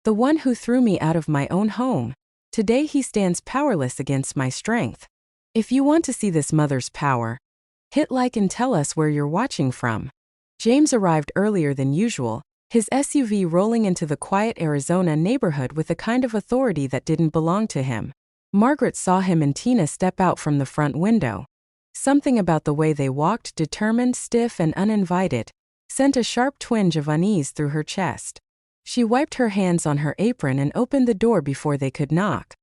The one who threw me out of my own home. Today he stands powerless against my strength. If you want to see this mother's power, hit like and tell us where you're watching from. James arrived earlier than usual, his SUV rolling into the quiet Arizona neighborhood with a kind of authority that didn't belong to him. Margaret saw him and Tina step out from the front window. Something about the way they walked, determined, stiff, and uninvited, sent a sharp twinge of unease through her chest. She wiped her hands on her apron and opened the door before they could knock.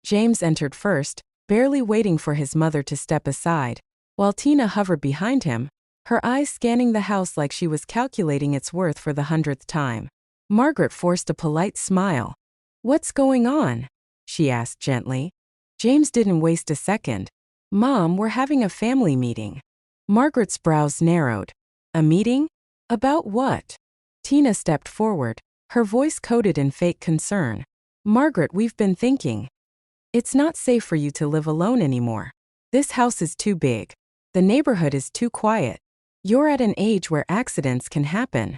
James entered first, barely waiting for his mother to step aside, while Tina hovered behind him, her eyes scanning the house like she was calculating its worth for the 100th time. Margaret forced a polite smile. "What's going on?" she asked gently. James didn't waste a second. "Mom, we're having a family meeting." Margaret's brows narrowed. "A meeting? About what?" Tina stepped forward, her voice coated in fake concern. "Margaret, we've been thinking. It's not safe for you to live alone anymore. This house is too big. The neighborhood is too quiet. You're at an age where accidents can happen."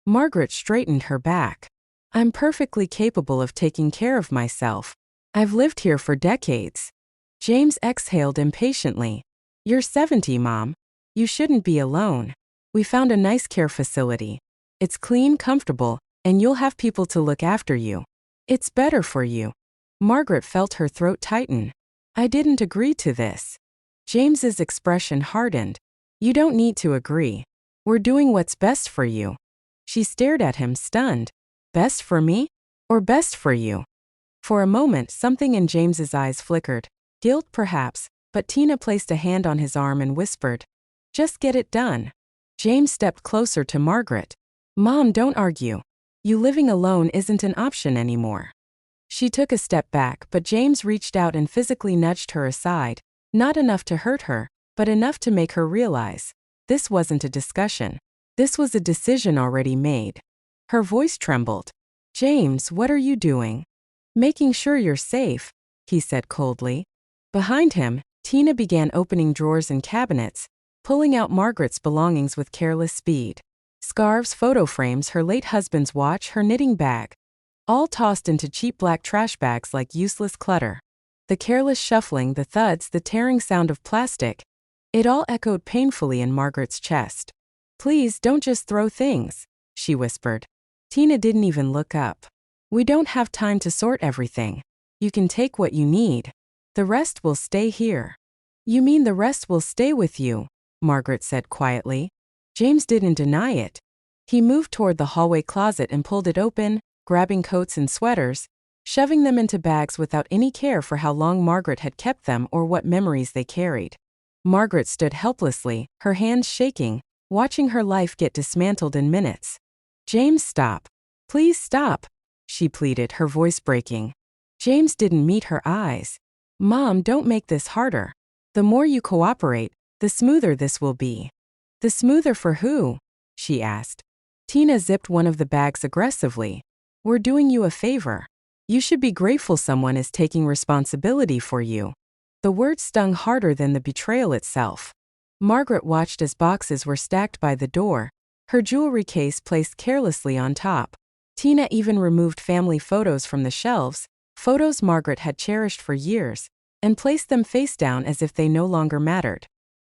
Margaret straightened her back. "I'm perfectly capable of taking care of myself. I've lived here for decades." James exhaled impatiently. "You're 70, Mom. You shouldn't be alone. We found a nice care facility. It's clean, comfortable, and you'll have people to look after you. It's better for you." Margaret felt her throat tighten. "I didn't agree to this." James's expression hardened. "You don't need to agree. We're doing what's best for you." She stared at him, stunned. "Best for me? Or best for you?" For a moment, something in James's eyes flickered. Guilt, perhaps, but Tina placed a hand on his arm and whispered, "Just get it done." James stepped closer to Margaret. "Mom, don't argue. You living alone isn't an option anymore." She took a step back, but James reached out and physically nudged her aside, not enough to hurt her, but enough to make her realize this wasn't a discussion. This was a decision already made. Her voice trembled. "James, what are you doing?" "Making sure you're safe," he said coldly. Behind him, Tina began opening drawers and cabinets, pulling out Margaret's belongings with careless speed. Scarves, photo frames, her late husband's watch, her knitting bag, all tossed into cheap black trash bags like useless clutter. The careless shuffling, the thuds, the tearing sound of plastic, it all echoed painfully in Margaret's chest. "Please don't just throw things," she whispered. Tina didn't even look up. "We don't have time to sort everything. You can take what you need. The rest will stay here." "You mean the rest will stay with you?" Margaret said quietly. James didn't deny it. He moved toward the hallway closet and pulled it open, grabbing coats and sweaters, shoving them into bags without any care for how long Margaret had kept them or what memories they carried. Margaret stood helplessly, her hands shaking, watching her life get dismantled in minutes. "James, stop. Please stop," she pleaded, her voice breaking. James didn't meet her eyes. "Mom, don't make this harder. The more you cooperate, the smoother this will be." "The smoother for who?" she asked. Tina zipped one of the bags aggressively. "We're doing you a favor. You should be grateful someone is taking responsibility for you." The word stung harder than the betrayal itself. Margaret watched as boxes were stacked by the door, her jewelry case placed carelessly on top. Tina even removed family photos from the shelves, photos Margaret had cherished for years, and placed them face down as if they no longer mattered.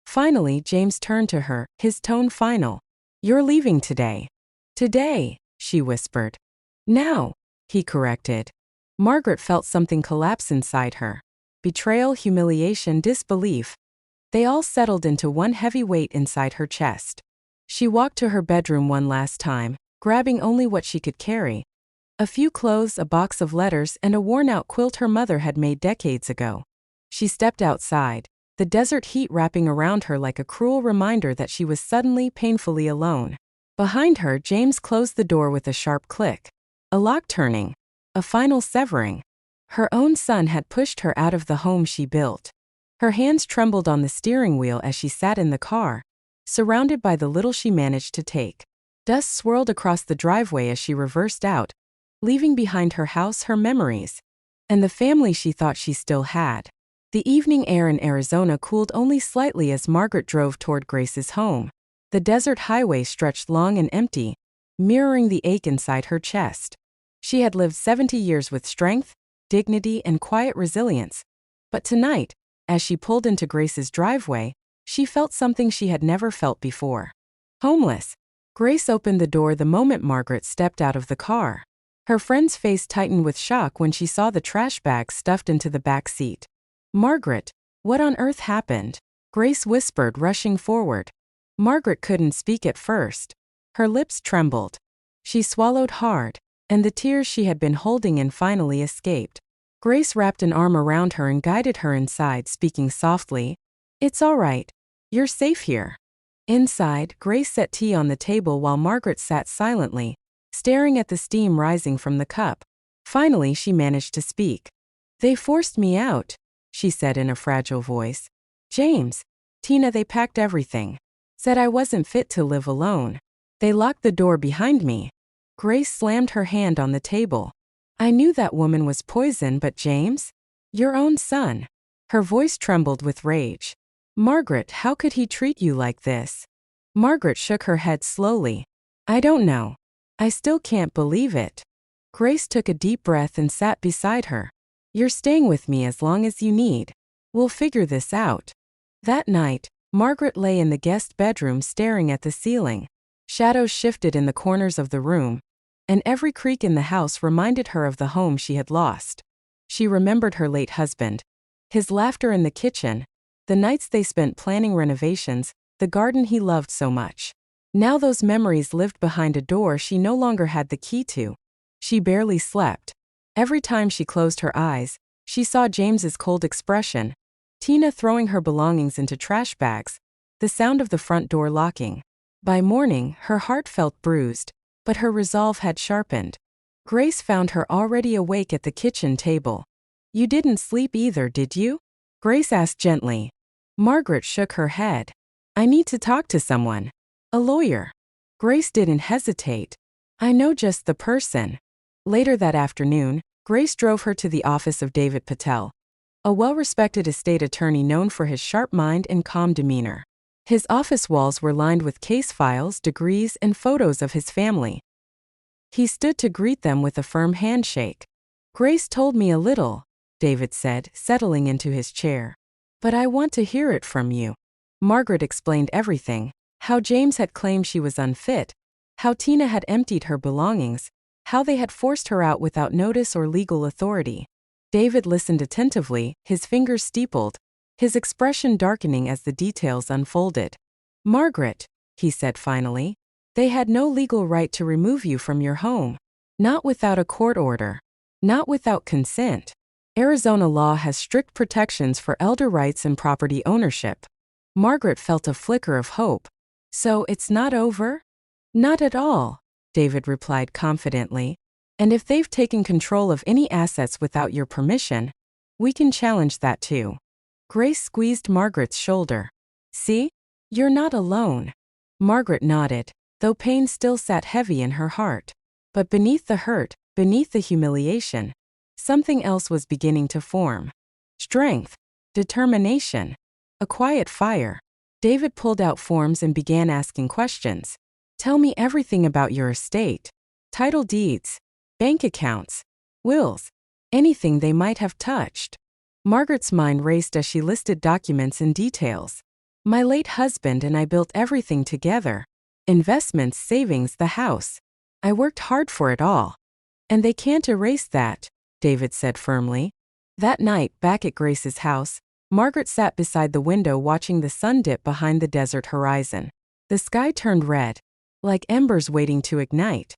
Finally, James turned to her, his tone final. "You're leaving today." "Today," she whispered. "Now," he corrected. Margaret felt something collapse inside her. Betrayal, humiliation, disbelief. They all settled into one heavy weight inside her chest. She walked to her bedroom one last time, grabbing only what she could carry. A few clothes, a box of letters, and a worn-out quilt her mother had made decades ago. She stepped outside, the desert heat wrapping around her like a cruel reminder that she was suddenly, painfully alone. Behind her, James closed the door with a sharp click. A lock turning. A final severing. Her own son had pushed her out of the home she built. Her hands trembled on the steering wheel as she sat in the car, surrounded by the little she managed to take. Dust swirled across the driveway as she reversed out, leaving behind her house, her memories, and the family she thought she still had. The evening air in Arizona cooled only slightly as Margaret drove toward Grace's home. The desert highway stretched long and empty, mirroring the ache inside her chest. She had lived 70 years with strength, dignity, and quiet resilience. But tonight, as she pulled into Grace's driveway, she felt something she had never felt before. Homeless. Grace opened the door the moment Margaret stepped out of the car. Her friend's face tightened with shock when she saw the trash bags stuffed into the back seat. "Margaret, what on earth happened?" Grace whispered, rushing forward. Margaret couldn't speak at first. Her lips trembled. She swallowed hard, and the tears she had been holding in finally escaped. Grace wrapped an arm around her and guided her inside, speaking softly. "It's all right. You're safe here." Inside, Grace set tea on the table while Margaret sat silently, staring at the steam rising from the cup. Finally, she managed to speak. "They forced me out," she said in a fragile voice. "James, Tina, they packed everything. Said I wasn't fit to live alone. They locked the door behind me." Grace slammed her hand on the table. "I knew that woman was poison, but James? Your own son." Her voice trembled with rage. "Margaret, how could he treat you like this?" Margaret shook her head slowly. "I don't know. I still can't believe it." Grace took a deep breath and sat beside her. "You're staying with me as long as you need. We'll figure this out." That night, Margaret lay in the guest bedroom staring at the ceiling. Shadows shifted in the corners of the room, and every creak in the house reminded her of the home she had lost. She remembered her late husband, his laughter in the kitchen, the nights they spent planning renovations, the garden he loved so much. Now those memories lived behind a door she no longer had the key to. She barely slept. Every time she closed her eyes, she saw James's cold expression, Tina throwing her belongings into trash bags, the sound of the front door locking. By morning, her heart felt bruised, but her resolve had sharpened. Grace found her already awake at the kitchen table. "You didn't sleep either, did you?" Grace asked gently. Margaret shook her head. "I need to talk to someone. A lawyer." Grace didn't hesitate. "I know just the person." Later that afternoon, Grace drove her to the office of David Patel, a well-respected estate attorney known for his sharp mind and calm demeanor. His office walls were lined with case files, degrees, and photos of his family. He stood to greet them with a firm handshake. "Grace told me a little," David said, settling into his chair. "But I want to hear it from you." Margaret explained everything: how James had claimed she was unfit, how Tina had emptied her belongings, how they had forced her out without notice or legal authority. David listened attentively, his fingers steepled, his expression darkening as the details unfolded. "Margaret," he said finally, "they had no legal right to remove you from your home. Not without a court order. Not without consent. Arizona law has strict protections for elder rights and property ownership." Margaret felt a flicker of hope. "So it's not over?" "Not at all," David replied confidently. "And if they've taken control of any assets without your permission, we can challenge that too." Grace squeezed Margaret's shoulder. "See? You're not alone." Margaret nodded, though pain still sat heavy in her heart. But beneath the hurt, beneath the humiliation, something else was beginning to form. Strength. Determination. A quiet fire. David pulled out forms and began asking questions. "Tell me everything about your estate. Title deeds, bank accounts, wills, anything they might have touched." Margaret's mind raced as she listed documents and details. "My late husband and I built everything together. Investments, savings, the house. I worked hard for it all. And they can't erase that," David said firmly. That night, back at Grace's house, Margaret sat beside the window watching the sun dip behind the desert horizon. The sky turned red, like embers waiting to ignite.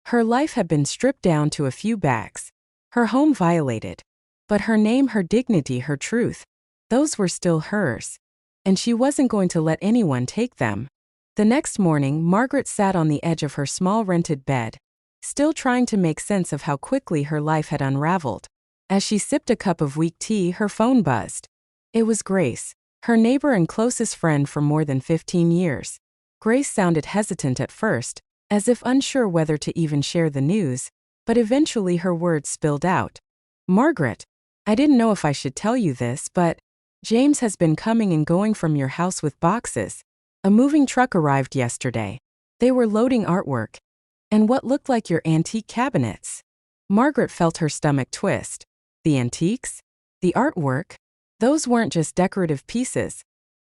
Her life had been stripped down to a few bags. Her home violated. But her name, her dignity, her truth, those were still hers. And she wasn't going to let anyone take them. The next morning, Margaret sat on the edge of her small rented bed, still trying to make sense of how quickly her life had unraveled. As she sipped a cup of weak tea, her phone buzzed. It was Grace, her neighbor and closest friend for more than 15 years. Grace sounded hesitant at first, as if unsure whether to even share the news, but eventually her words spilled out. "Margaret, I didn't know if I should tell you this, but James has been coming and going from your house with boxes. A moving truck arrived yesterday. They were loading artwork and what looked like your antique cabinets." Margaret felt her stomach twist. The antiques? The artwork? Those weren't just decorative pieces.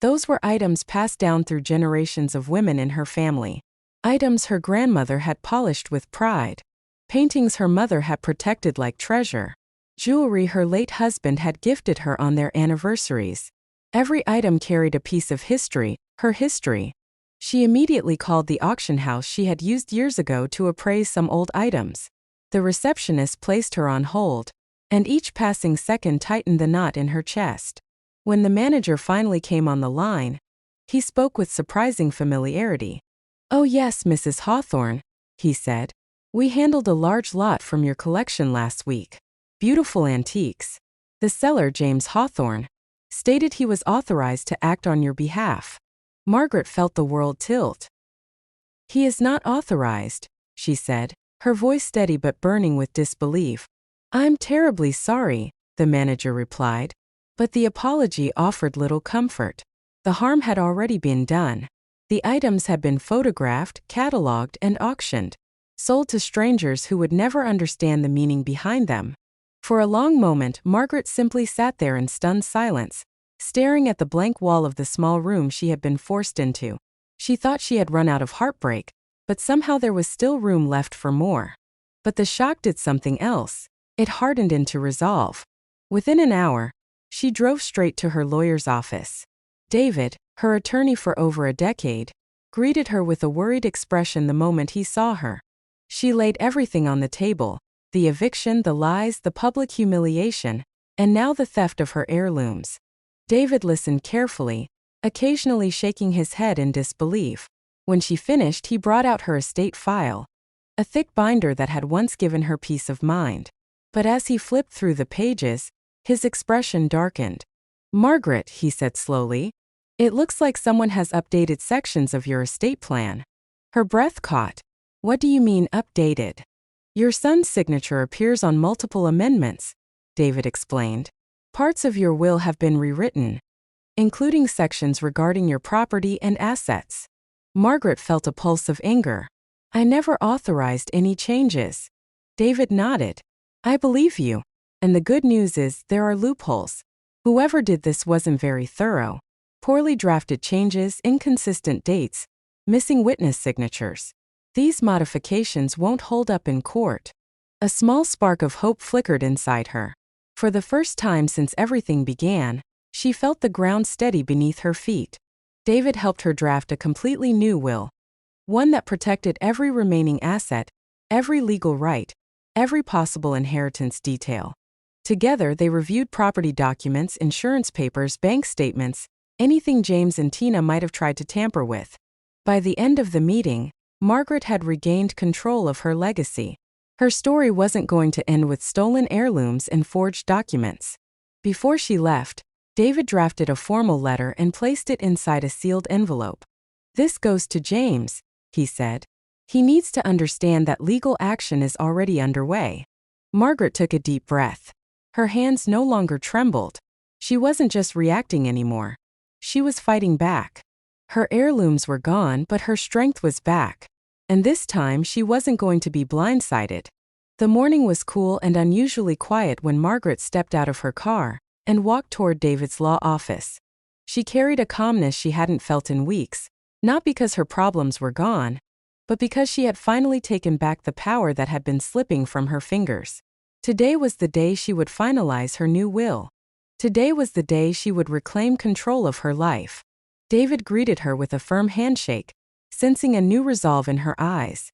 Those were items passed down through generations of women in her family. Items her grandmother had polished with pride. Paintings her mother had protected like treasure. Jewelry her late husband had gifted her on their anniversaries. Every item carried a piece of history, her history. She immediately called the auction house she had used years ago to appraise some old items. The receptionist placed her on hold, and each passing second tightened the knot in her chest. When the manager finally came on the line, he spoke with surprising familiarity. "Oh yes, Mrs. Hawthorne," he said. "We handled a large lot from your collection last week. Beautiful antiques. The seller, James Hawthorne, stated he was authorized to act on your behalf." Margaret felt the world tilt. "He is not authorized," she said, her voice steady but burning with disbelief. "I'm terribly sorry," the manager replied. But the apology offered little comfort. The harm had already been done. The items had been photographed, catalogued, and auctioned, sold to strangers who would never understand the meaning behind them. For a long moment, Margaret simply sat there in stunned silence, staring at the blank wall of the small room she had been forced into. She thought she had run out of heartbreak, but somehow there was still room left for more. But the shock did something else. It hardened into resolve. Within an hour, she drove straight to her lawyer's office. David, her attorney for over a decade, greeted her with a worried expression the moment he saw her. She laid everything on the table: the eviction, the lies, the public humiliation, and now the theft of her heirlooms. David listened carefully, occasionally shaking his head in disbelief. When she finished, he brought out her estate file, a thick binder that had once given her peace of mind. But as he flipped through the pages, his expression darkened. "Margaret," he said slowly, "it looks like someone has updated sections of your estate plan." Her breath caught. "What do you mean, updated?" "Your son's signature appears on multiple amendments," David explained. "Parts of your will have been rewritten, including sections regarding your property and assets." Margaret felt a pulse of anger. "I never authorized any changes." David nodded. "I believe you. And the good news is, there are loopholes. Whoever did this wasn't very thorough. Poorly drafted changes, inconsistent dates, missing witness signatures. These modifications won't hold up in court." A small spark of hope flickered inside her. For the first time since everything began, she felt the ground steady beneath her feet. David helped her draft a completely new will. One that protected every remaining asset, every legal right, every possible inheritance detail. Together, they reviewed property documents, insurance papers, bank statements, anything James and Tina might have tried to tamper with. By the end of the meeting, Margaret had regained control of her legacy. Her story wasn't going to end with stolen heirlooms and forged documents. Before she left, David drafted a formal letter and placed it inside a sealed envelope. "This goes to James," he said. "He needs to understand that legal action is already underway." Margaret took a deep breath. Her hands no longer trembled. She wasn't just reacting anymore. She was fighting back. Her heirlooms were gone, but her strength was back. And this time, she wasn't going to be blindsided. The morning was cool and unusually quiet when Margaret stepped out of her car and walked toward David's law office. She carried a calmness she hadn't felt in weeks, not because her problems were gone, but because she had finally taken back the power that had been slipping from her fingers. Today was the day she would finalize her new will. Today was the day she would reclaim control of her life. David greeted her with a firm handshake, sensing a new resolve in her eyes.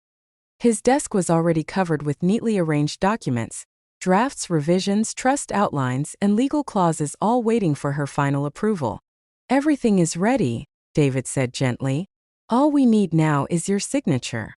His desk was already covered with neatly arranged documents, drafts, revisions, trust outlines, and legal clauses, all waiting for her final approval. "Everything is ready," David said gently. "All we need now is your signature."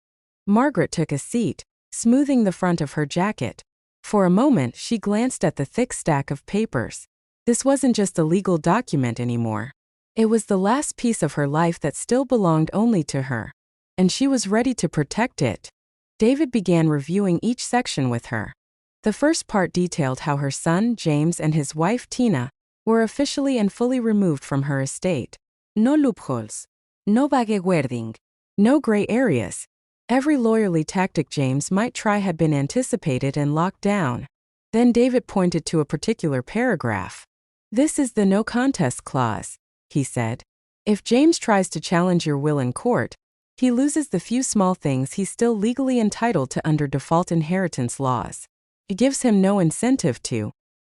Margaret took a seat, smoothing the front of her jacket. For a moment, she glanced at the thick stack of papers. This wasn't just a legal document anymore. It was the last piece of her life that still belonged only to her. And she was ready to protect it. David began reviewing each section with her. The first part detailed how her son, James, and his wife, Tina, were officially and fully removed from her estate. No loopholes. No vague wording. No gray areas. Every lawyerly tactic James might try had been anticipated and locked down. Then David pointed to a particular paragraph. "This is the no contest clause," he said. "If James tries to challenge your will in court, he loses the few small things he's still legally entitled to under default inheritance laws. It gives him no incentive to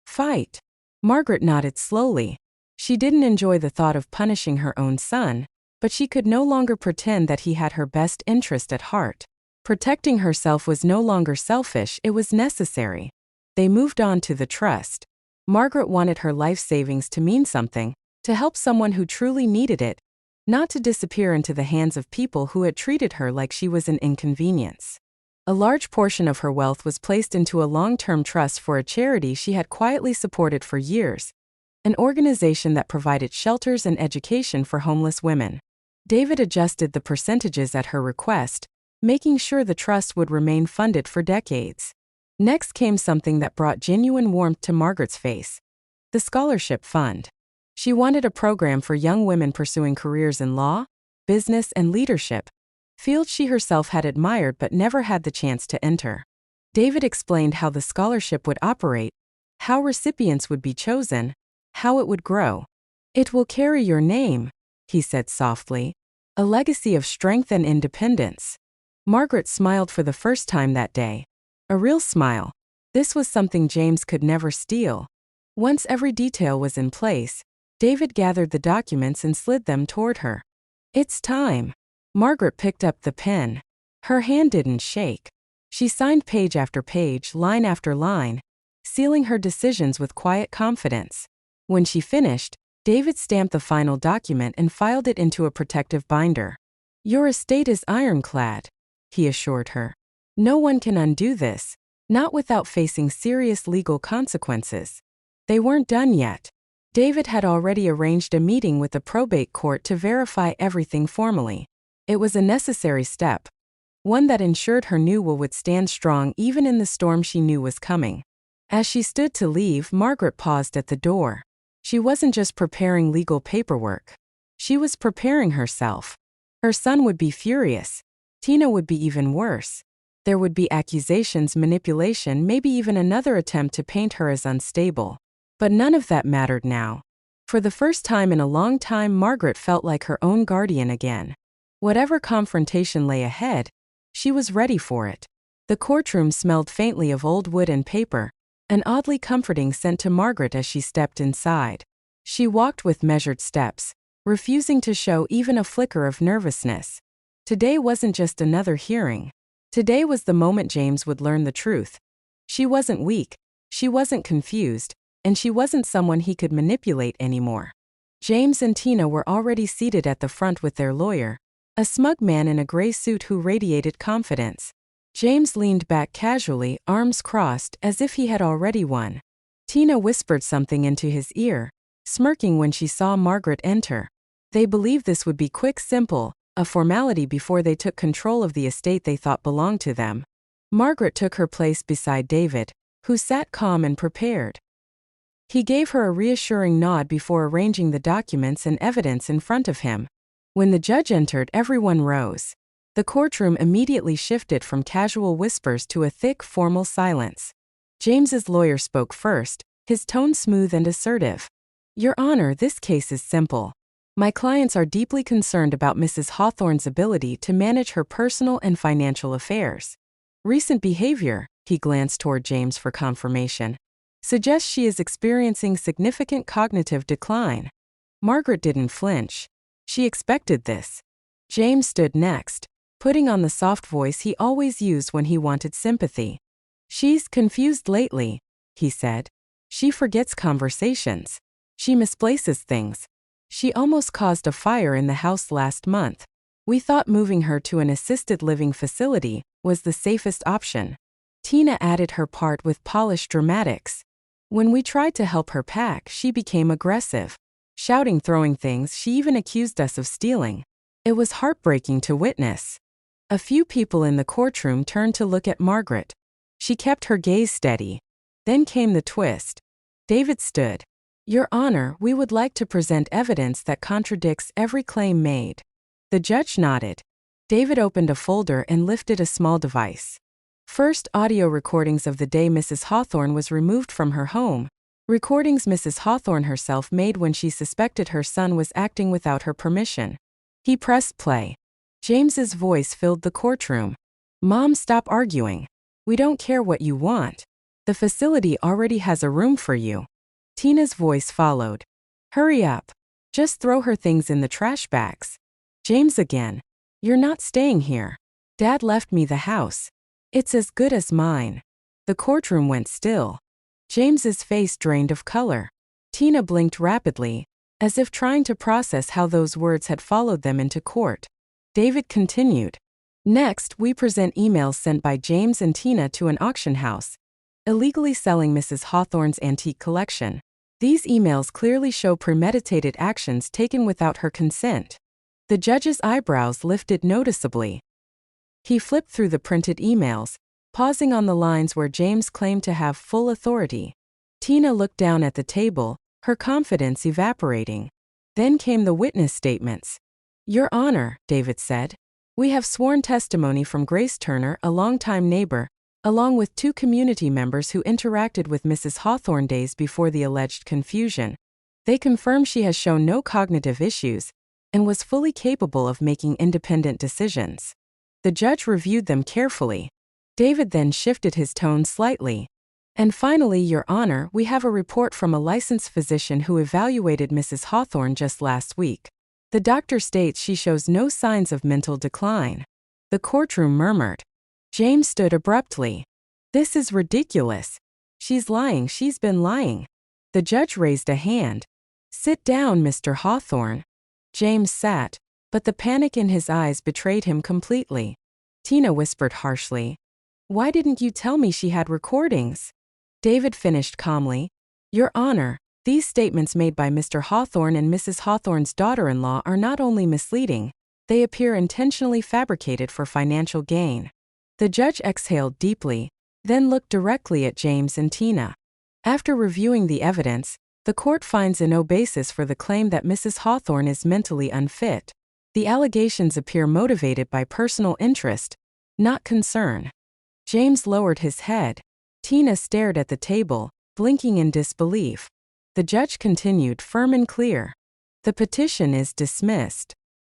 fight." Margaret nodded slowly. She didn't enjoy the thought of punishing her own son, but she could no longer pretend that he had her best interest at heart. Protecting herself was no longer selfish, it was necessary. They moved on to the trust. Margaret wanted her life savings to mean something, to help someone who truly needed it, not to disappear into the hands of people who had treated her like she was an inconvenience. A large portion of her wealth was placed into a long-term trust for a charity she had quietly supported for years, an organization that provided shelters and education for homeless women. David adjusted the percentages at her request, making sure the trust would remain funded for decades. Next came something that brought genuine warmth to Margaret's face: the scholarship fund. She wanted a program for young women pursuing careers in law, business, and leadership, fields she herself had admired but never had the chance to enter. David explained how the scholarship would operate, how recipients would be chosen, how it would grow. "It will carry your name," he said softly, "a legacy of strength and independence." Margaret smiled for the first time that day. A real smile. This was something James could never steal. Once every detail was in place, David gathered the documents and slid them toward her. "It's time." Margaret picked up the pen. Her hand didn't shake. She signed page after page, line after line, sealing her decisions with quiet confidence. When she finished, David stamped the final document and filed it into a protective binder. "Your estate is ironclad," he assured her. "No one can undo this, not without facing serious legal consequences." They weren't done yet. David had already arranged a meeting with the probate court to verify everything formally. It was a necessary step, one that ensured her new will would stand strong even in the storm she knew was coming. As she stood to leave, Margaret paused at the door. She wasn't just preparing legal paperwork. She was preparing herself. Her son would be furious. Tina would be even worse. There would be accusations, manipulation, maybe even another attempt to paint her as unstable. But none of that mattered now. For the first time in a long time, Margaret felt like her own guardian again. Whatever confrontation lay ahead, she was ready for it. The courtroom smelled faintly of old wood and paper, an oddly comforting scent to Margaret as she stepped inside. She walked with measured steps, refusing to show even a flicker of nervousness. Today wasn't just another hearing. Today was the moment James would learn the truth. She wasn't weak, she wasn't confused, and she wasn't someone he could manipulate anymore. James and Tina were already seated at the front with their lawyer, a smug man in a gray suit who radiated confidence. James leaned back casually, arms crossed, as if he had already won. Tina whispered something into his ear, smirking when she saw Margaret enter. They believed this would be quick, simple, a formality before they took control of the estate they thought belonged to them. Margaret took her place beside David, who sat calm and prepared. He gave her a reassuring nod before arranging the documents and evidence in front of him. When the judge entered, everyone rose. The courtroom immediately shifted from casual whispers to a thick, formal silence. James's lawyer spoke first, his tone smooth and assertive. "Your Honor, this case is simple. My clients are deeply concerned about Mrs. Hawthorne's ability to manage her personal and financial affairs. Recent behavior," he glanced toward James for confirmation, "suggests she is experiencing significant cognitive decline." Margaret didn't flinch. She expected this. James stood next, putting on the soft voice he always used when he wanted sympathy. "She's confused lately," he said. "She forgets conversations. She misplaces things. She almost caused a fire in the house last month. We thought moving her to an assisted living facility was the safest option." Tina added her part with polished dramatics. "When we tried to help her pack, she became aggressive, shouting, throwing things. She even accused us of stealing. It was heartbreaking to witness." A few people in the courtroom turned to look at Margaret. She kept her gaze steady. Then came the twist. David stood. "Your Honor, we would like to present evidence that contradicts every claim made." The judge nodded. David opened a folder and lifted a small device. First, audio recordings of the day Mrs. Hawthorne was removed from her home. Recordings Mrs. Hawthorne herself made when she suspected her son was acting without her permission. He pressed play. James's voice filled the courtroom. "Mom, stop arguing. We don't care what you want. The facility already has a room for you." Tina's voice followed. "Hurry up. Just throw her things in the trash bags." James again. "You're not staying here. Dad left me the house. It's as good as mine." The courtroom went still. James's face drained of color. Tina blinked rapidly, as if trying to process how those words had followed them into court. David continued. "Next, we present emails sent by James and Tina to an auction house, illegally selling Mrs. Hawthorne's antique collection. These emails clearly show premeditated actions taken without her consent." The judge's eyebrows lifted noticeably. He flipped through the printed emails, pausing on the lines where James claimed to have full authority. Tina looked down at the table, her confidence evaporating. Then came the witness statements. "Your Honor," David said, "we have sworn testimony from Grace Turner, a longtime neighbor, along with 2 community members who interacted with Mrs. Hawthorne days before the alleged confusion. They confirm she has shown no cognitive issues and was fully capable of making independent decisions." The judge reviewed them carefully. David then shifted his tone slightly. "And finally, Your Honor, we have a report from a licensed physician who evaluated Mrs. Hawthorne just last week. The doctor states she shows no signs of mental decline." The courtroom murmured. James stood abruptly. "This is ridiculous. She's lying. She's been lying." The judge raised a hand. "Sit down, Mr. Hawthorne." James sat, but the panic in his eyes betrayed him completely. Tina whispered harshly, "Why didn't you tell me she had recordings?" David finished calmly. "Your Honor, these statements made by Mr. Hawthorne and Mrs. Hawthorne's daughter-in-law are not only misleading, they appear intentionally fabricated for financial gain." The judge exhaled deeply, then looked directly at James and Tina. "After reviewing the evidence, the court finds no basis for the claim that Mrs. Hawthorne is mentally unfit. The allegations appear motivated by personal interest, not concern." James lowered his head. Tina stared at the table, blinking in disbelief. The judge continued firm and clear. "The petition is dismissed."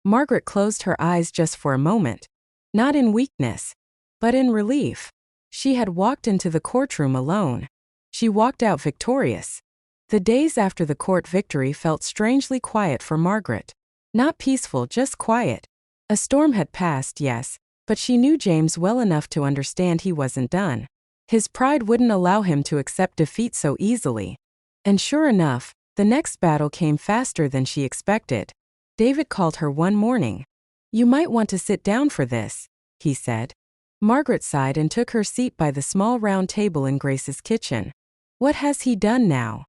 Margaret closed her eyes just for a moment, not in weakness, but in relief. She had walked into the courtroom alone. She walked out victorious. The days after the court victory felt strangely quiet for Margaret. Not peaceful, just quiet. A storm had passed, yes, but she knew James well enough to understand he wasn't done. His pride wouldn't allow him to accept defeat so easily. And sure enough, the next battle came faster than she expected. David called her one morning. "You might want to sit down for this," he said. Margaret sighed and took her seat by the small round table in Grace's kitchen. "What has he done now?"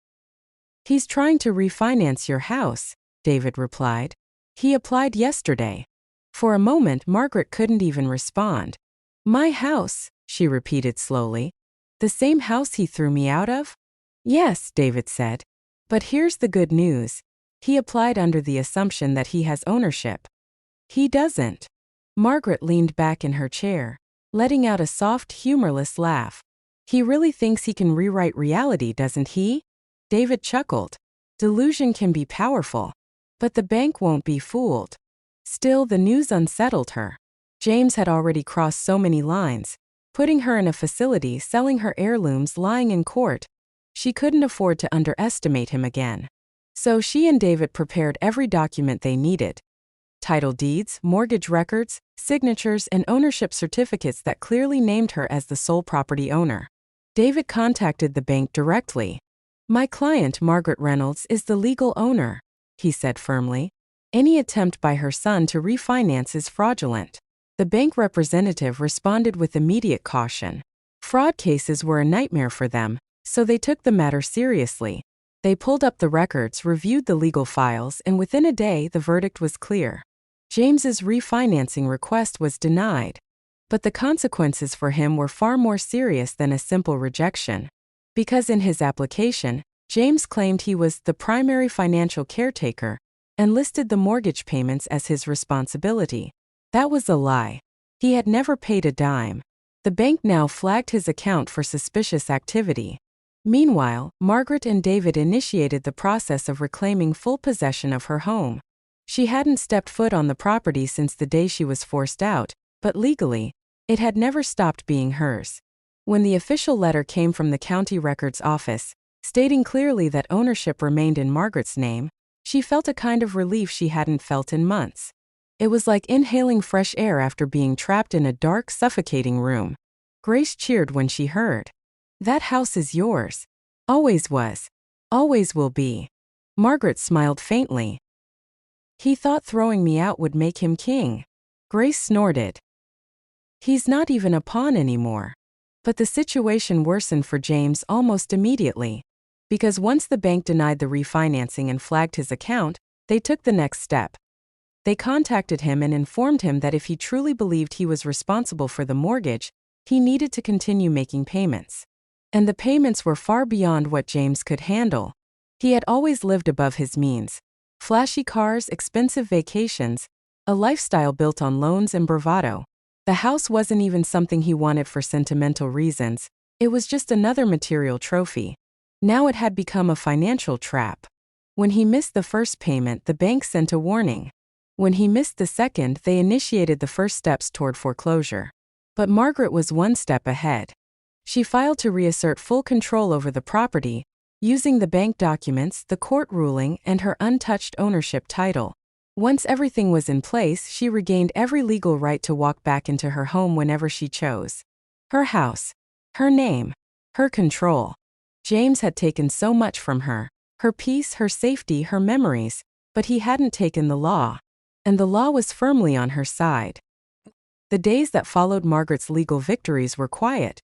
"He's trying to refinance your house," David replied. "He applied yesterday." For a moment, Margaret couldn't even respond. "My house," she repeated slowly. "The same house he threw me out of?" "Yes," David said. "But here's the good news. He applied under the assumption that he has ownership." "He doesn't." Margaret leaned back in her chair, letting out a soft, humorless laugh. "He really thinks he can rewrite reality, doesn't he?" David chuckled. "Delusion can be powerful. But the bank won't be fooled." Still, the news unsettled her. James had already crossed so many lines, putting her in a facility, selling her heirlooms, lying in court. She couldn't afford to underestimate him again. So she and David prepared every document they needed. Title deeds, mortgage records, signatures, and ownership certificates that clearly named her as the sole property owner. David contacted the bank directly. "My client, Margaret Reynolds, is the legal owner," he said firmly. "Any attempt by her son to refinance is fraudulent." The bank representative responded with immediate caution. Fraud cases were a nightmare for them, so they took the matter seriously. They pulled up the records, reviewed the legal files, and within a day the verdict was clear. James's refinancing request was denied. But the consequences for him were far more serious than a simple rejection. Because in his application, James claimed he was the primary financial caretaker and listed the mortgage payments as his responsibility. That was a lie. He had never paid a dime. The bank now flagged his account for suspicious activity. Meanwhile, Margaret and David initiated the process of reclaiming full possession of her home. She hadn't stepped foot on the property since the day she was forced out, but legally, it had never stopped being hers. When the official letter came from the county records office, stating clearly that ownership remained in Margaret's name, she felt a kind of relief she hadn't felt in months. It was like inhaling fresh air after being trapped in a dark, suffocating room. Grace cheered when she heard. "That house is yours. Always was. Always will be." Margaret smiled faintly. "He thought throwing me out would make him king." Grace snorted. "He's not even a pawn anymore." But the situation worsened for James almost immediately. Because once the bank denied the refinancing and flagged his account, they took the next step. They contacted him and informed him that if he truly believed he was responsible for the mortgage, he needed to continue making payments. And the payments were far beyond what James could handle. He had always lived above his means. Flashy cars, expensive vacations, a lifestyle built on loans and bravado. The house wasn't even something he wanted for sentimental reasons, it was just another material trophy. Now it had become a financial trap. When he missed the first payment, the bank sent a warning. When he missed the second, they initiated the first steps toward foreclosure. But Margaret was one step ahead. She filed to reassert full control over the property, using the bank documents, the court ruling, and her untouched ownership title. Once everything was in place, she regained every legal right to walk back into her home whenever she chose. Her house. Her name. Her control. James had taken so much from her. Her peace, her safety, her memories. But he hadn't taken the law. And the law was firmly on her side. The days that followed Margaret's legal victories were quiet.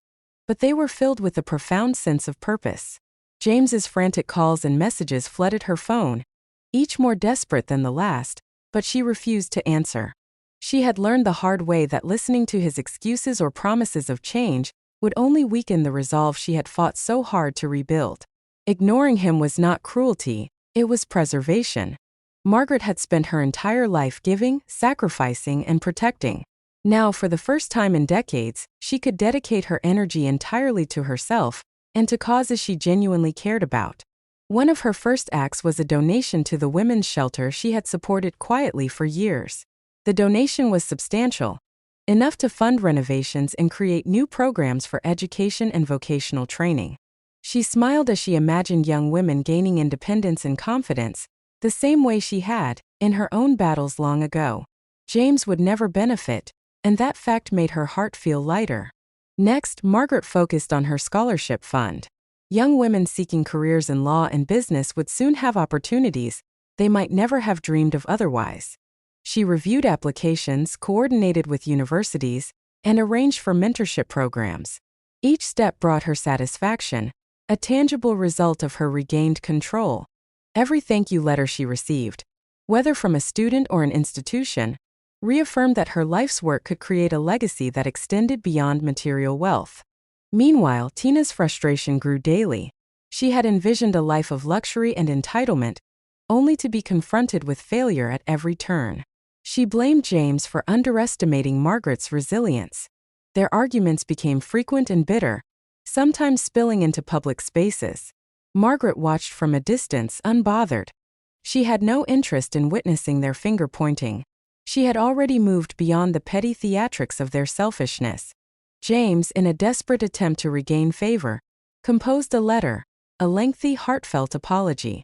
But they were filled with a profound sense of purpose. James's frantic calls and messages flooded her phone, each more desperate than the last, but she refused to answer. She had learned the hard way that listening to his excuses or promises of change would only weaken the resolve she had fought so hard to rebuild. Ignoring him was not cruelty, it was preservation. Margaret had spent her entire life giving, sacrificing, and protecting. Now, for the first time in decades, she could dedicate her energy entirely to herself and to causes she genuinely cared about. One of her first acts was a donation to the women's shelter she had supported quietly for years. The donation was substantial, enough to fund renovations and create new programs for education and vocational training. She smiled as she imagined young women gaining independence and confidence, the same way she had, in her own battles long ago. James would never benefit, and that fact made her heart feel lighter. Next, Margaret focused on her scholarship fund. Young women seeking careers in law and business would soon have opportunities they might never have dreamed of otherwise. She reviewed applications, coordinated with universities, and arranged for mentorship programs. Each step brought her satisfaction, a tangible result of her regained control. Every thank you letter she received, whether from a student or an institution, reaffirmed that her life's work could create a legacy that extended beyond material wealth. Meanwhile, Tina's frustration grew daily. She had envisioned a life of luxury and entitlement, only to be confronted with failure at every turn. She blamed James for underestimating Margaret's resilience. Their arguments became frequent and bitter, sometimes spilling into public spaces. Margaret watched from a distance, unbothered. She had no interest in witnessing their finger-pointing. She had already moved beyond the petty theatrics of their selfishness. James, in a desperate attempt to regain favor, composed a letter, a lengthy, heartfelt apology.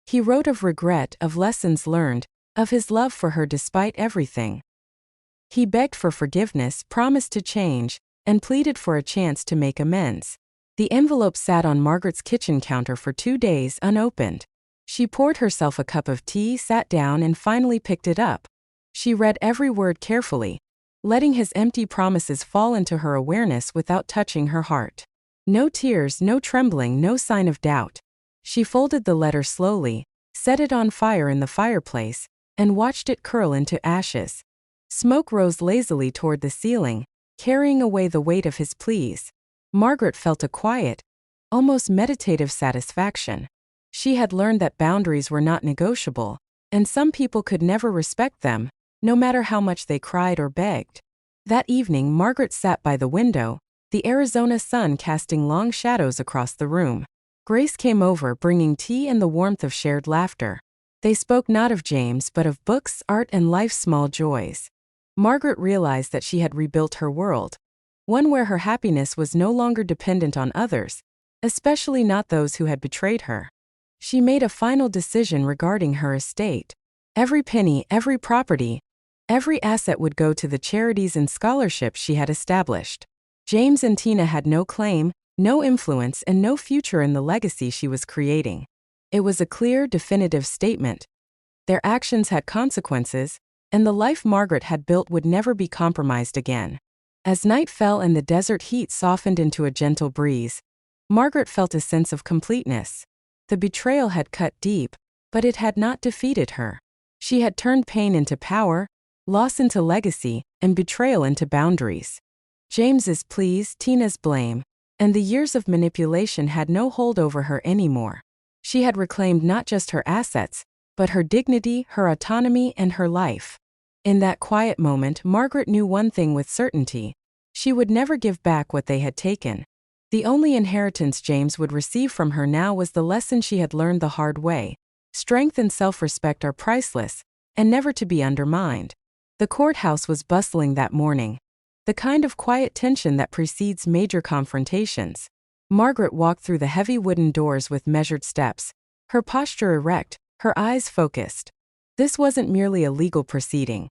He wrote of regret, of lessons learned, of his love for her despite everything. He begged for forgiveness, promised to change, and pleaded for a chance to make amends. The envelope sat on Margaret's kitchen counter for 2 days unopened. She poured herself a cup of tea, sat down, and finally picked it up. She read every word carefully, letting his empty promises fall into her awareness without touching her heart. No tears, no trembling, no sign of doubt. She folded the letter slowly, set it on fire in the fireplace, and watched it curl into ashes. Smoke rose lazily toward the ceiling, carrying away the weight of his pleas. Margaret felt a quiet, almost meditative satisfaction. She had learned that boundaries were not negotiable, and some people could never respect them, no matter how much they cried or begged. That evening, Margaret sat by the window, the Arizona sun casting long shadows across the room. Grace came over, bringing tea and the warmth of shared laughter. They spoke not of James but of books, art, and life's small joys. Margaret realized that she had rebuilt her world, one where her happiness was no longer dependent on others, especially not those who had betrayed her. She made a final decision regarding her estate. Every penny, every property, every asset would go to the charities and scholarships she had established. James and Tina had no claim, no influence, and no future in the legacy she was creating. It was a clear, definitive statement. Their actions had consequences, and the life Margaret had built would never be compromised again. As night fell and the desert heat softened into a gentle breeze, Margaret felt a sense of completeness. The betrayal had cut deep, but it had not defeated her. She had turned pain into power, loss into legacy, and betrayal into boundaries. James's pleas, Tina's blame, and the years of manipulation had no hold over her anymore. She had reclaimed not just her assets, but her dignity, her autonomy, and her life. In that quiet moment, Margaret knew one thing with certainty: she would never give back what they had taken. The only inheritance James would receive from her now was the lesson she had learned the hard way. Strength and self-respect are priceless, and never to be undermined. The courthouse was bustling that morning, the kind of quiet tension that precedes major confrontations. Margaret walked through the heavy wooden doors with measured steps, her posture erect, her eyes focused. This wasn't merely a legal proceeding.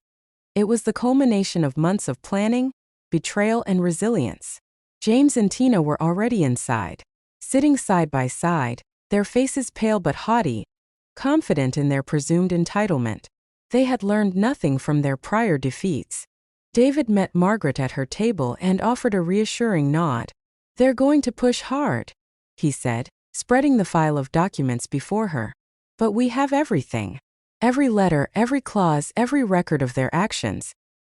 It was the culmination of months of planning, betrayal, and resilience. James and Tina were already inside, sitting side by side, their faces pale but haughty, confident in their presumed entitlement. They had learned nothing from their prior defeats. David met Margaret at her table and offered a reassuring nod. "They're going to push hard," he said, spreading the file of documents before her. "But we have everything. Every letter, every clause, every record of their actions.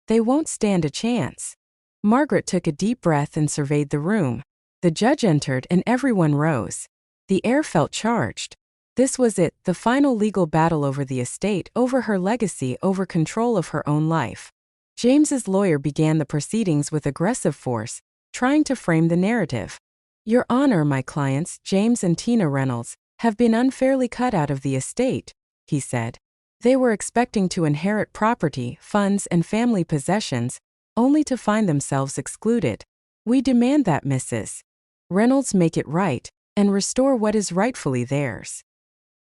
They won't stand a chance." Margaret took a deep breath and surveyed the room. The judge entered and everyone rose. The air felt charged. This was it, the final legal battle over the estate, over her legacy, over control of her own life. James's lawyer began the proceedings with aggressive force, trying to frame the narrative. "Your Honor, my clients, James and Tina Reynolds, have been unfairly cut out of the estate," he said. "They were expecting to inherit property, funds, and family possessions, only to find themselves excluded. We demand that Mrs. Reynolds make it right and restore what is rightfully theirs."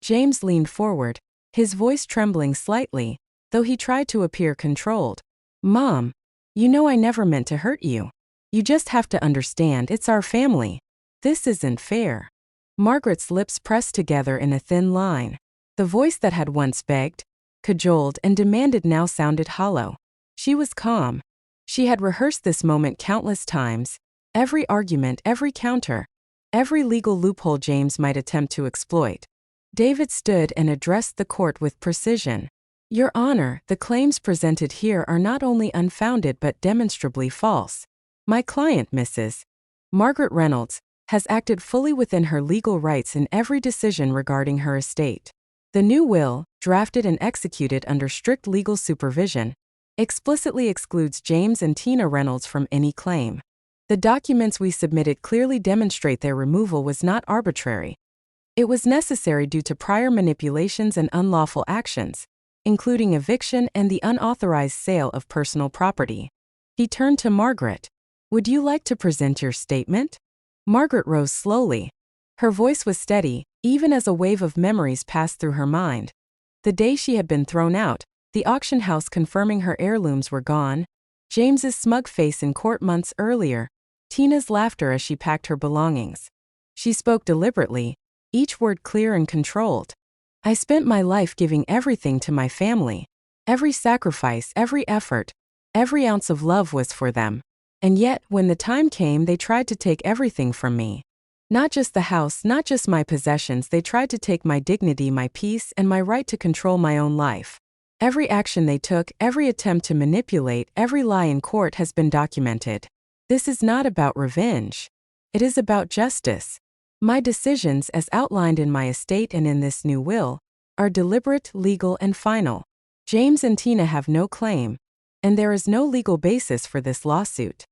James leaned forward, his voice trembling slightly, though he tried to appear controlled. "Mom, you know I never meant to hurt you. You just have to understand, it's our family. This isn't fair." Margaret's lips pressed together in a thin line. The voice that had once begged, cajoled, and demanded now sounded hollow. She was calm. She had rehearsed this moment countless times, every argument, every counter, every legal loophole James might attempt to exploit. David stood and addressed the court with precision. "Your Honor, the claims presented here are not only unfounded but demonstrably false. My client, Mrs. Margaret Reynolds, has acted fully within her legal rights in every decision regarding her estate. The new will, drafted and executed under strict legal supervision, explicitly excludes James and Tina Reynolds from any claim. The documents we submitted clearly demonstrate their removal was not arbitrary. It was necessary due to prior manipulations and unlawful actions, including eviction and the unauthorized sale of personal property." He turned to Margaret. "Would you like to present your statement?" Margaret rose slowly. Her voice was steady, even as a wave of memories passed through her mind. The day she had been thrown out, the auction house confirming her heirlooms were gone, James's smug face in court months earlier, Tina's laughter as she packed her belongings. She spoke deliberately, each word clear and controlled. "I spent my life giving everything to my family. Every sacrifice, every effort, every ounce of love was for them. And yet, when the time came, they tried to take everything from me. Not just the house, not just my possessions, they tried to take my dignity, my peace, and my right to control my own life. Every action they took, every attempt to manipulate, every lie in court has been documented. This is not about revenge. It is about justice. My decisions, as outlined in my estate and in this new will, are deliberate, legal, and final. James and Tina have no claim, and there is no legal basis for this lawsuit.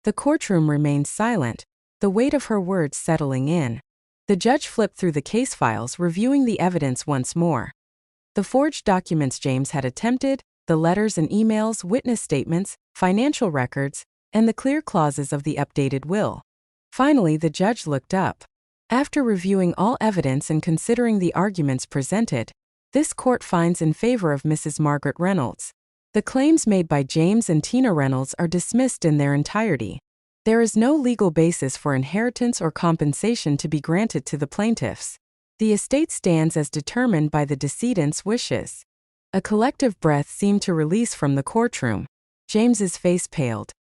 The courtroom remained silent, the weight of her words settling in. The judge flipped through the case files, reviewing the evidence once more. The forged documents James had attempted, the letters and emails, witness statements, financial records, and the clear clauses of the updated will. Finally, the judge looked up. After reviewing all evidence and considering the arguments presented, this court finds in favor of Mrs. Margaret Reynolds. The claims made by James and Tina Reynolds are dismissed in their entirety. There is no legal basis for inheritance or compensation to be granted to the plaintiffs. The estate stands as determined by the decedent's wishes. A collective breath seemed to release from the courtroom. James's face paled.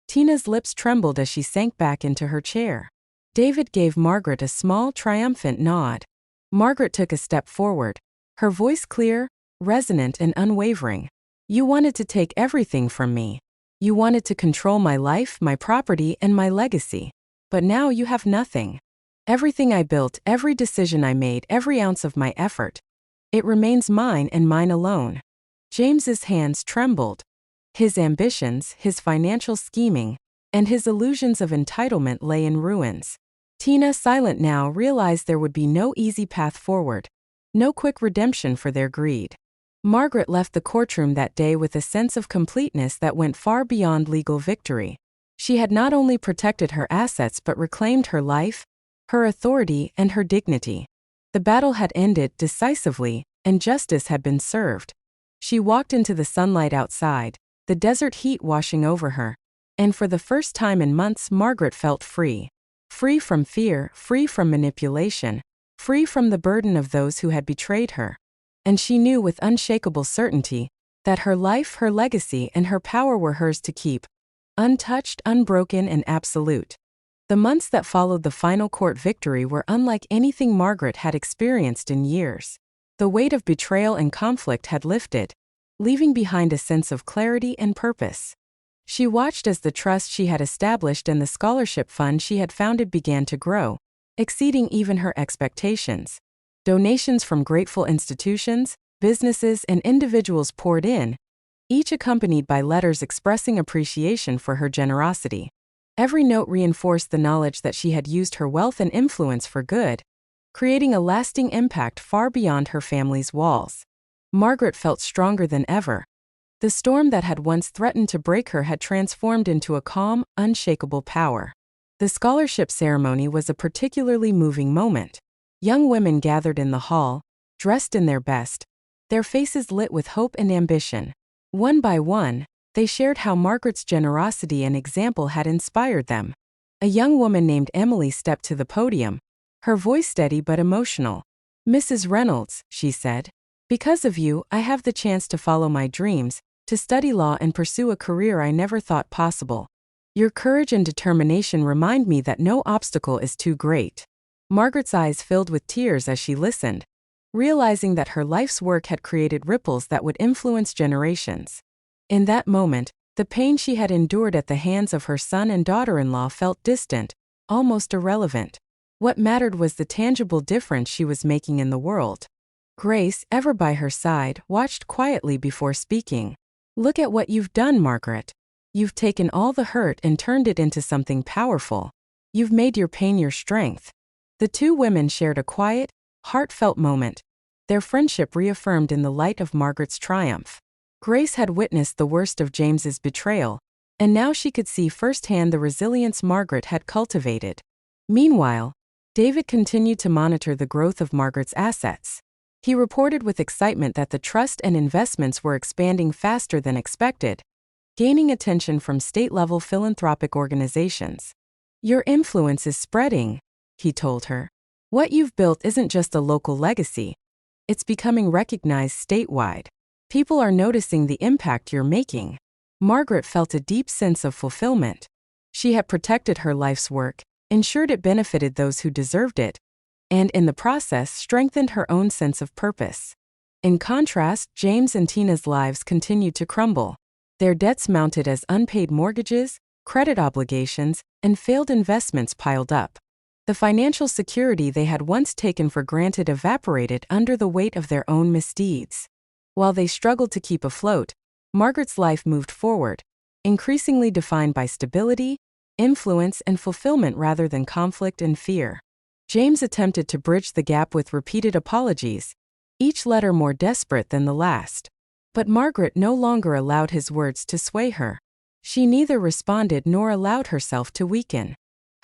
Tina's lips trembled as she sank back into her chair. David gave Margaret a small, triumphant nod. Margaret took a step forward, her voice clear, resonant, and unwavering. "You wanted to take everything from me. You wanted to control my life, my property, and my legacy. But now you have nothing. Everything I built, every decision I made, every ounce of my effort, it remains mine and mine alone." James's hands trembled. His ambitions, his financial scheming, and his illusions of entitlement lay in ruins. Tina, silent now, realized there would be no easy path forward, no quick redemption for their greed. Margaret left the courtroom that day with a sense of completeness that went far beyond legal victory. She had not only protected her assets but reclaimed her life, her authority, and her dignity. The battle had ended decisively, and justice had been served. She walked into the sunlight outside, the desert heat washing over her, and for the first time in months Margaret felt free. Free from fear, free from manipulation, free from the burden of those who had betrayed her. And she knew with unshakable certainty that her life, her legacy, and her power were hers to keep, untouched, unbroken, and absolute. The months that followed the final court victory were unlike anything Margaret had experienced in years. The weight of betrayal and conflict had lifted, leaving behind a sense of clarity and purpose. She watched as the trust she had established and the scholarship fund she had founded began to grow, exceeding even her expectations. Donations from grateful institutions, businesses, and individuals poured in, each accompanied by letters expressing appreciation for her generosity. Every note reinforced the knowledge that she had used her wealth and influence for good, creating a lasting impact far beyond her family's walls. Margaret felt stronger than ever. The storm that had once threatened to break her had transformed into a calm, unshakable power. The scholarship ceremony was a particularly moving moment. Young women gathered in the hall, dressed in their best, their faces lit with hope and ambition. One by one, they shared how Margaret's generosity and example had inspired them. A young woman named Emily stepped to the podium, her voice steady but emotional. "Mrs. Reynolds," she said, "because of you, I have the chance to follow my dreams, to study law and pursue a career I never thought possible. Your courage and determination remind me that no obstacle is too great." Margaret's eyes filled with tears as she listened, realizing that her life's work had created ripples that would influence generations. In that moment, the pain she had endured at the hands of her son and daughter-in-law felt distant, almost irrelevant. What mattered was the tangible difference she was making in the world. Grace, ever by her side, watched quietly before speaking. "Look at what you've done, Margaret. You've taken all the hurt and turned it into something powerful. You've made your pain your strength." The two women shared a quiet, heartfelt moment, their friendship reaffirmed in the light of Margaret's triumph. Grace had witnessed the worst of James's betrayal, and now she could see firsthand the resilience Margaret had cultivated. Meanwhile, David continued to monitor the growth of Margaret's assets. He reported with excitement that the trust and investments were expanding faster than expected, gaining attention from state-level philanthropic organizations. "Your influence is spreading," he told her. "What you've built isn't just a local legacy. It's becoming recognized statewide. People are noticing the impact you're making." Margaret felt a deep sense of fulfillment. She had protected her life's work, ensured it benefited those who deserved it, and in the process strengthened her own sense of purpose. In contrast, James and Tina's lives continued to crumble. Their debts mounted as unpaid mortgages, credit obligations, and failed investments piled up. The financial security they had once taken for granted evaporated under the weight of their own misdeeds. While they struggled to keep afloat, Margaret's life moved forward, increasingly defined by stability, influence, and fulfillment rather than conflict and fear. James attempted to bridge the gap with repeated apologies, each letter more desperate than the last. But Margaret no longer allowed his words to sway her. She neither responded nor allowed herself to weaken.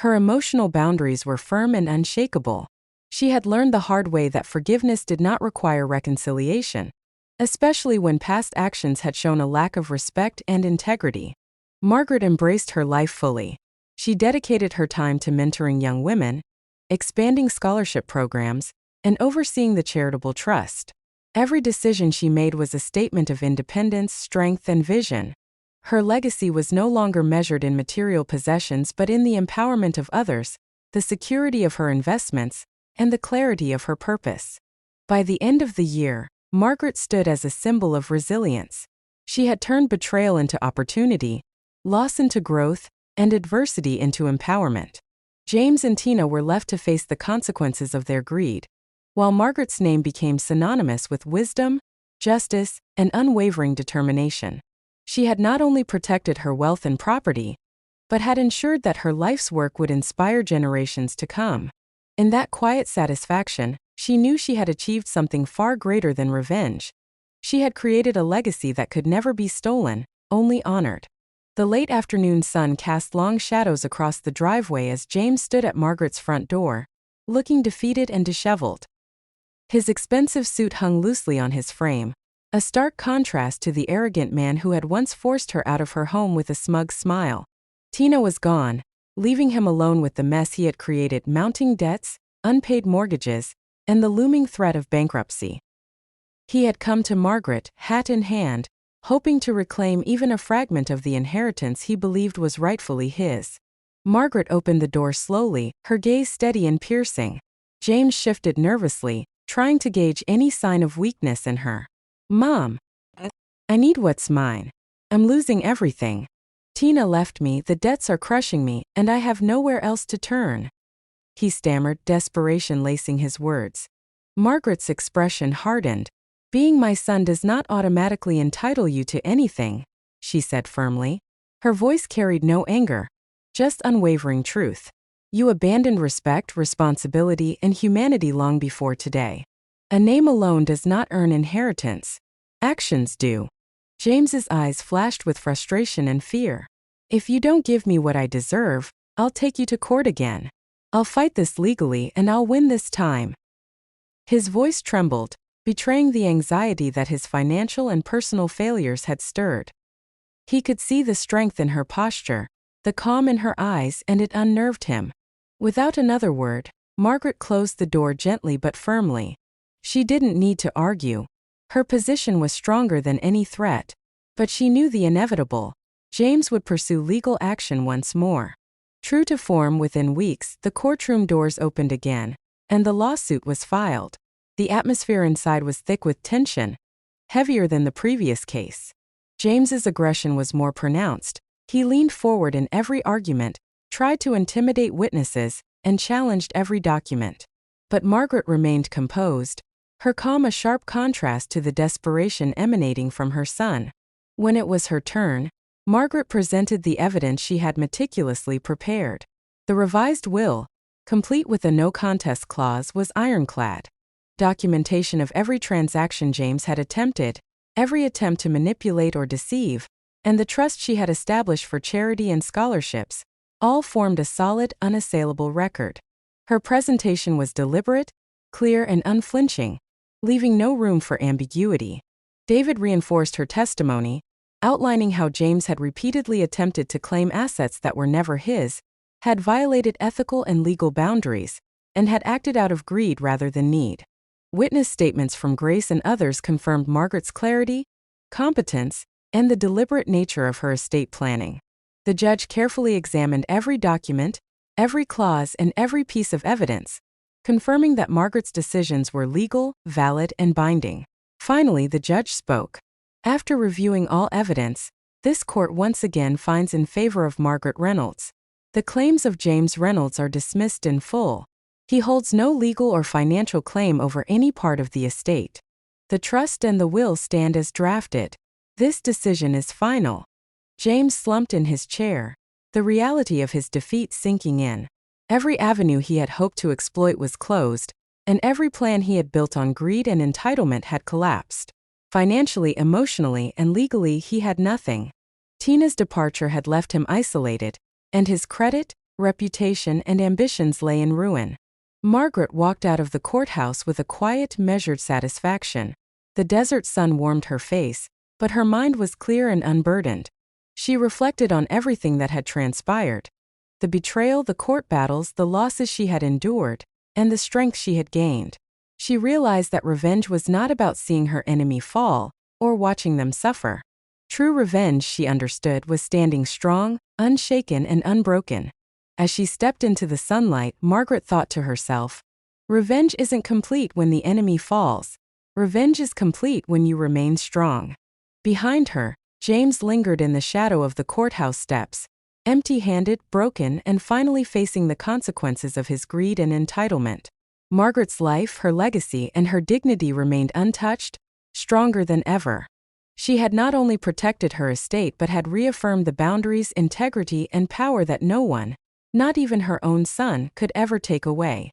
Her emotional boundaries were firm and unshakable. She had learned the hard way that forgiveness did not require reconciliation, especially when past actions had shown a lack of respect and integrity. Margaret embraced her life fully. She dedicated her time to mentoring young women, expanding scholarship programs, and overseeing the charitable trust. Every decision she made was a statement of independence, strength, and vision. Her legacy was no longer measured in material possessions but in the empowerment of others, the security of her investments, and the clarity of her purpose. By the end of the year, Margaret stood as a symbol of resilience. She had turned betrayal into opportunity, loss into growth, and adversity into empowerment. James and Tina were left to face the consequences of their greed, while Margaret's name became synonymous with wisdom, justice, and unwavering determination. She had not only protected her wealth and property, but had ensured that her life's work would inspire generations to come. In that quiet satisfaction, she knew she had achieved something far greater than revenge. She had created a legacy that could never be stolen, only honored. The late afternoon sun cast long shadows across the driveway as James stood at Margaret's front door, looking defeated and disheveled. His expensive suit hung loosely on his frame, a stark contrast to the arrogant man who had once forced her out of her home with a smug smile. Tina was gone, leaving him alone with the mess he had created: mounting debts, unpaid mortgages, and the looming threat of bankruptcy. He had come to Margaret, hat in hand, hoping to reclaim even a fragment of the inheritance he believed was rightfully his. Margaret opened the door slowly, her gaze steady and piercing. James shifted nervously, trying to gauge any sign of weakness in her. "Mom, I need what's mine. I'm losing everything. Tina left me, the debts are crushing me, and I have nowhere else to turn," he stammered, desperation lacing his words. Margaret's expression hardened. "Being my son does not automatically entitle you to anything," she said firmly. Her voice carried no anger, just unwavering truth. "You abandoned respect, responsibility, and humanity long before today. A name alone does not earn inheritance. Actions do." James's eyes flashed with frustration and fear. "If you don't give me what I deserve, I'll take you to court again. I'll fight this legally and I'll win this time." His voice trembled, betraying the anxiety that his financial and personal failures had stirred. He could see the strength in her posture, the calm in her eyes, and it unnerved him. Without another word, Margaret closed the door gently but firmly. She didn't need to argue. Her position was stronger than any threat. But she knew the inevitable. James would pursue legal action once more. True to form, within weeks, the courtroom doors opened again, and the lawsuit was filed. The atmosphere inside was thick with tension, heavier than the previous case. James's aggression was more pronounced. He leaned forward in every argument, tried to intimidate witnesses, and challenged every document. But Margaret remained composed, her calm a sharp contrast to the desperation emanating from her son. When it was her turn, Margaret presented the evidence she had meticulously prepared. The revised will, complete with a no-contest clause, was ironclad. Documentation of every transaction James had attempted, every attempt to manipulate or deceive, and the trust she had established for charity and scholarships, all formed a solid, unassailable record. Her presentation was deliberate, clear, and unflinching, leaving no room for ambiguity. David reinforced her testimony, outlining how James had repeatedly attempted to claim assets that were never his, had violated ethical and legal boundaries, and had acted out of greed rather than need. Witness statements from Grace and others confirmed Margaret's clarity, competence, and the deliberate nature of her estate planning. The judge carefully examined every document, every clause, and every piece of evidence, confirming that Margaret's decisions were legal, valid, and binding. Finally, the judge spoke. "After reviewing all evidence, this court once again finds in favor of Margaret Reynolds. The claims of James Reynolds are dismissed in full. He holds no legal or financial claim over any part of the estate." The trust and the will stand as drafted. This decision is final. James slumped in his chair, the reality of his defeat sinking in. Every avenue he had hoped to exploit was closed, and every plan he had built on greed and entitlement had collapsed. Financially, emotionally, and legally, he had nothing. Tina's departure had left him isolated, and his credit, reputation, and ambitions lay in ruin. Margaret walked out of the courthouse with a quiet, measured satisfaction. The desert sun warmed her face, but her mind was clear and unburdened. She reflected on everything that had transpired: the betrayal, the court battles, the losses she had endured, and the strength she had gained. She realized that revenge was not about seeing her enemy fall or watching them suffer. True revenge, she understood, was standing strong, unshaken, and unbroken. As she stepped into the sunlight, Margaret thought to herself, "Revenge isn't complete when the enemy falls. Revenge is complete when you remain strong." Behind her, James lingered in the shadow of the courthouse steps, empty-handed, broken, and finally facing the consequences of his greed and entitlement. Margaret's life, her legacy, and her dignity remained untouched, stronger than ever. She had not only protected her estate but had reaffirmed the boundaries, integrity, and power that no one, not even her own son, could ever take away.